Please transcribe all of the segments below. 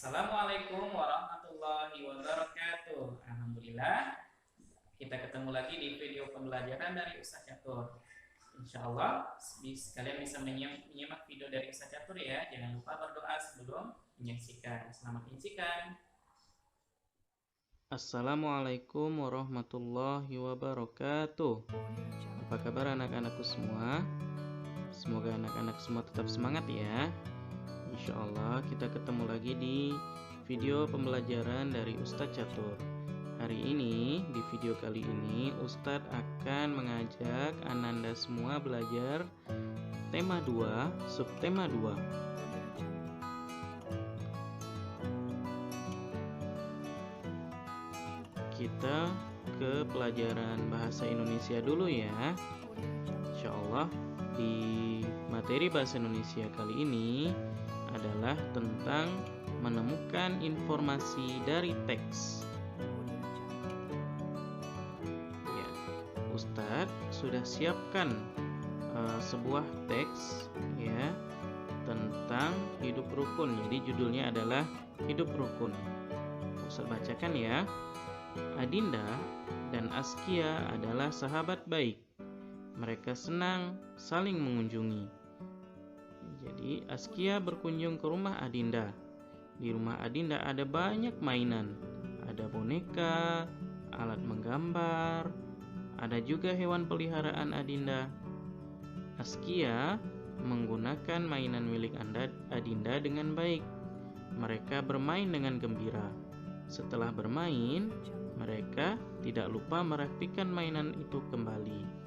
Assalamualaikum warahmatullahi wabarakatuh. Alhamdulillah, kita ketemu lagi di video pembelajaran dari Ustaz Catur. Insya Allah, kalian bisa menyimak video dari Ustaz Catur ya. Jangan lupa berdoa sebelum menyaksikan. Selamat menyaksikan. Assalamualaikum warahmatullahi wabarakatuh. Apa kabar anak-anakku semua? Semoga anak-anak semua tetap semangat ya. Insya Allah kita ketemu lagi di video pembelajaran dari Ustadz Catur. Hari ini, di video kali ini, Ustadz akan mengajak Ananda semua belajar tema 2, subtema 2. Kita ke pelajaran bahasa Indonesia dulu ya. Insya Allah di materi bahasa Indonesia kali ini adalah tentang menemukan informasi dari teks. Ya, Ustadz sudah siapkan sebuah teks ya tentang hidup rukun. Jadi judulnya adalah hidup rukun. Ustadz bacakan ya. Adinda dan Askia adalah sahabat baik. Mereka senang saling mengunjungi. Jadi Askia berkunjung ke rumah Adinda. Di rumah Adinda ada banyak mainan. Ada boneka, alat menggambar, ada juga hewan peliharaan Adinda. Askia menggunakan mainan milik Adinda dengan baik. Mereka bermain dengan gembira. Setelah bermain, mereka tidak lupa merapikan mainan itu kembali.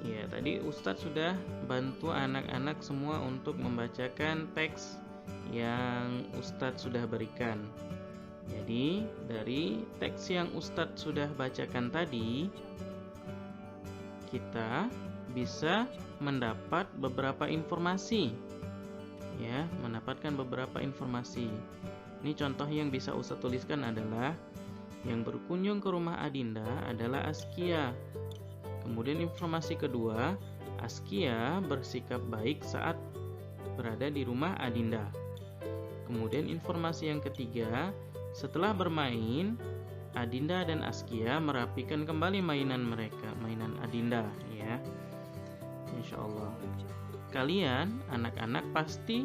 Ya, tadi Ustadz sudah bantu anak-anak semua untuk membacakan teks yang Ustadz sudah berikan. Jadi, dari teks yang Ustadz sudah bacakan tadi, kita bisa mendapat beberapa informasi. Ya, mendapatkan beberapa informasi. Ini contoh yang bisa Ustadz tuliskan adalah yang berkunjung ke rumah Adinda adalah Askia. Kemudian informasi kedua, Askia bersikap baik saat berada di rumah Adinda. Kemudian informasi yang ketiga, setelah bermain, Adinda dan Askia merapikan kembali mainan mereka, mainan Adinda ya. Insya Allah. Kalian, anak-anak pasti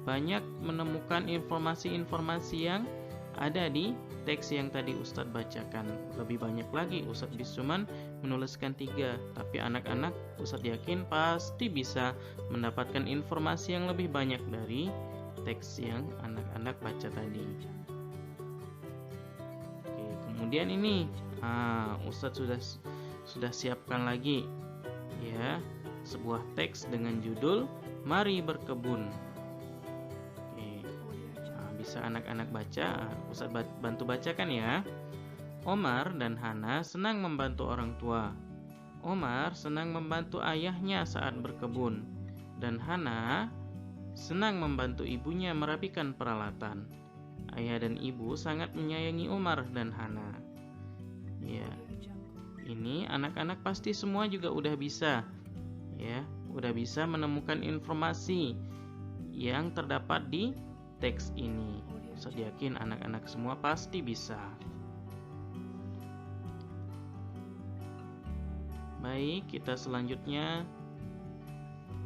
banyak menemukan informasi-informasi yang ada di teks yang tadi Ustadz bacakan. Lebih banyak lagi, Ustadz bisa cuman menuliskan 3, tapi anak-anak Ustadz yakin pasti bisa mendapatkan informasi yang lebih banyak dari teks yang anak-anak baca tadi. Oke, kemudian ini Ustadz sudah siapkan lagi ya sebuah teks dengan judul Mari Berkebun. Bisa anak-anak baca, Ustadz bantu bacakan ya. Omar dan Hana senang membantu orang tua. Omar senang membantu ayahnya saat berkebun, dan Hana senang membantu ibunya merapikan peralatan. Ayah dan ibu sangat menyayangi Omar dan Hana. Ya, ini anak-anak pasti semua juga udah bisa, ya, udah bisa menemukan informasi yang terdapat di teks ini. Saya yakin anak-anak semua pasti bisa. Baik, kita selanjutnya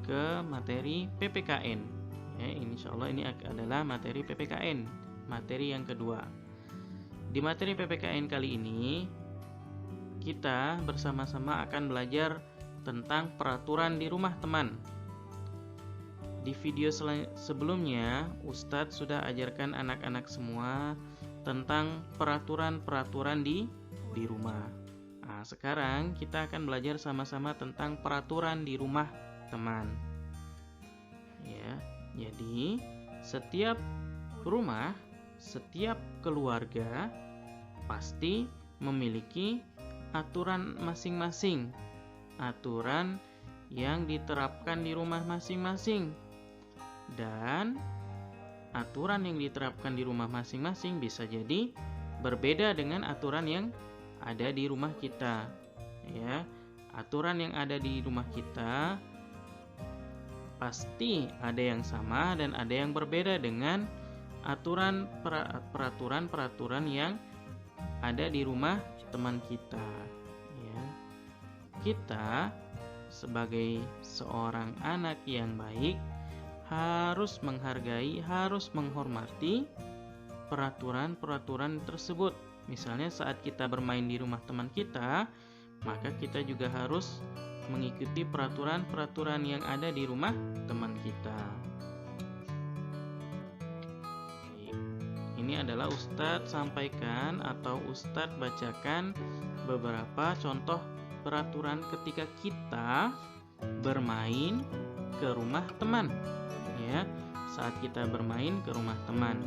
ke materi PPKN. Ya, insya Allah ini adalah materi PPKN, materi yang kedua. Di materi PPKN kali ini, kita bersama-sama akan belajar tentang peraturan di rumah teman. Di video sebelumnya, Ustadz sudah ajarkan anak-anak semua tentang peraturan-peraturan di rumah. Nah, sekarang kita akan belajar sama-sama tentang peraturan di rumah teman. Ya, jadi setiap rumah, setiap keluarga pasti memiliki aturan masing-masing, aturan yang diterapkan di rumah masing-masing. Dan aturan yang diterapkan di rumah masing-masing bisa jadi berbeda dengan aturan yang ada di rumah kita. Ya, aturan yang ada di rumah kita pasti ada yang sama dan ada yang berbeda dengan peraturan-peraturan yang ada di rumah teman kita, ya. Kita sebagai seorang anak yang baik harus menghargai, harus menghormati peraturan-peraturan tersebut. Misalnya saat kita bermain di rumah teman kita, maka kita juga harus mengikuti peraturan-peraturan yang ada di rumah teman kita. Ini adalah Ustadz sampaikan atau Ustadz bacakan beberapa contoh peraturan ketika kita bermain ke rumah teman, ya. Saat kita bermain ke rumah teman,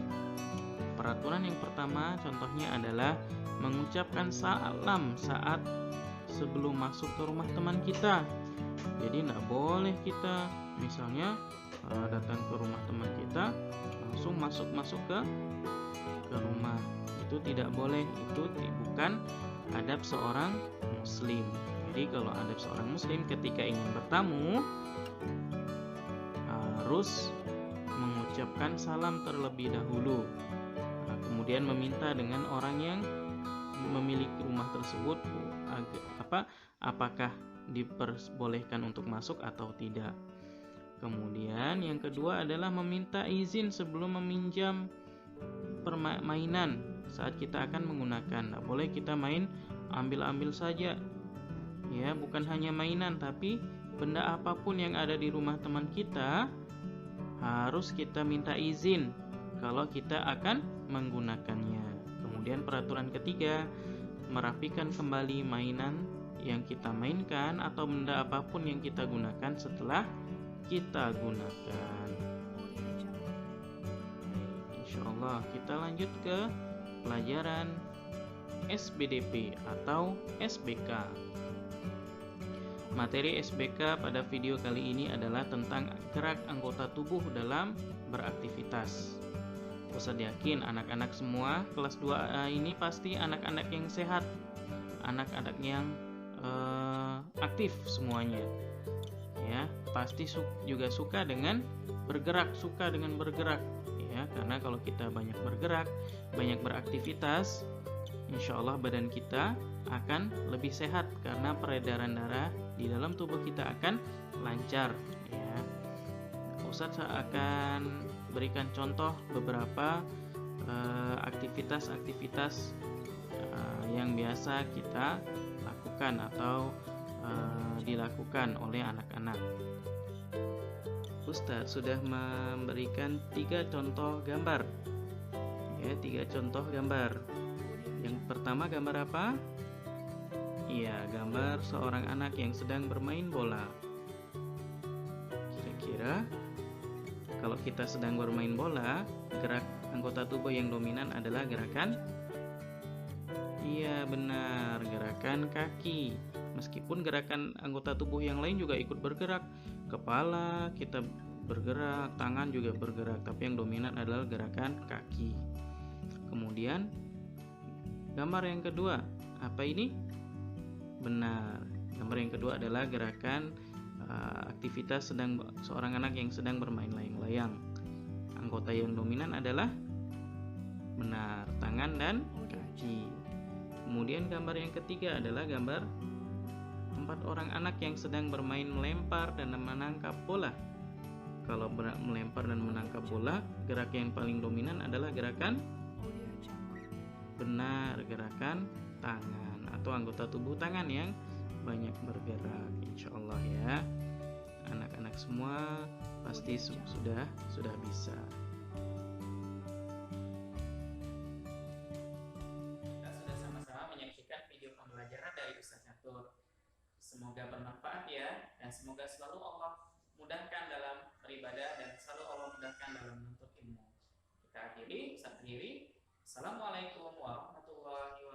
peraturan yang pertama contohnya adalah mengucapkan salam saat sebelum masuk ke rumah teman kita. Jadi tidak boleh kita misalnya datang ke rumah teman kita langsung masuk ke rumah. Itu tidak boleh, itu bukan adab seorang muslim. Jadi kalau adab seorang muslim ketika ingin bertamu harus mengucapkan salam terlebih dahulu. Kemudian meminta dengan orang yang memiliki rumah tersebut apakah diperbolehkan untuk masuk atau tidak. Kemudian yang kedua adalah meminta izin sebelum meminjam permainan saat kita akan menggunakan. Nah, boleh kita main ambil-ambil saja, ya, bukan hanya mainan tapi benda apapun yang ada di rumah teman kita harus kita minta izin kalau kita akan menggunakannya. Kemudian peraturan ketiga, merapikan kembali mainan yang kita mainkan atau benda apapun yang kita gunakan setelah kita gunakan. Insyaallah kita lanjut ke pelajaran SBDP atau SBK. Materi SBK pada video kali ini adalah tentang gerak anggota tubuh dalam beraktivitas. Ustadz yakin anak-anak semua kelas 2A ini pasti anak-anak yang sehat, anak-anak yang aktif semuanya, ya. Pasti juga suka dengan bergerak, ya, karena kalau kita banyak bergerak, banyak beraktivitas, insya Allah badan kita akan lebih sehat karena peredaran darah di dalam tubuh kita akan lancar, ya. Ustadz akan berikan contoh beberapa aktivitas-aktivitas yang biasa kita lakukan atau dilakukan oleh anak-anak. Ustadz sudah memberikan 3 contoh gambar, ya, 3 contoh gambar. Yang pertama gambar apa? Iya, gambar seorang anak yang sedang bermain bola. Kira-kira kalau kita sedang bermain bola, gerak anggota tubuh yang dominan adalah gerakan, iya benar, gerakan kaki. Meskipun gerakan anggota tubuh yang lain juga ikut bergerak, kepala kita bergerak, tangan juga bergerak, tapi yang dominan adalah gerakan kaki. Kemudian gambar yang kedua, apa ini? Benar, gambar yang kedua adalah gerakan aktivitas seorang anak yang sedang bermain layang-layang. Anggota yang dominan adalah, benar, tangan dan kaki. Kemudian gambar yang ketiga adalah gambar 4 orang anak yang sedang bermain melempar dan menangkap bola. Kalau melempar dan menangkap bola, gerak yang paling dominan adalah gerakan, benar, gerakan tangan atau anggota tubuh tangan yang banyak bergerak. Insyaallah ya, anak-anak semua pasti sudah bisa. Kita sudah sama-sama menyaksikan video pembelajaran dari Ustadz Catur. Semoga bermanfaat ya, dan semoga selalu Allah mudahkan dalam beribadah dan selalu Allah mudahkan dalam menuntut ilmu. Kita akhiri, Ustadz akhiri. Assalamualaikum warahmatullahi wabarakatuh.